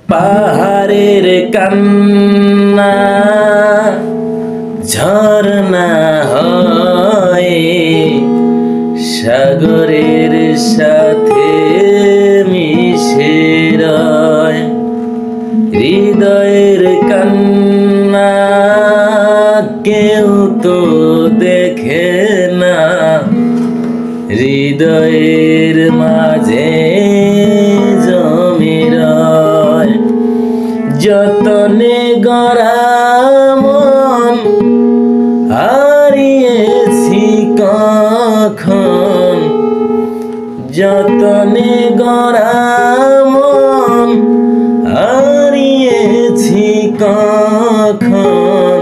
পাহাড়ের কান্না ঝরনা হয়, সাগরের সাথে মিশে রয়। হৃদয়ের কান্না কেউ তো দেখে না, হৃদয়ের মাঝে জমে রয়। যতনে গড়া মন হারিয়েছি কখন, যতনে গড়া মন হারিয়েছি কখন,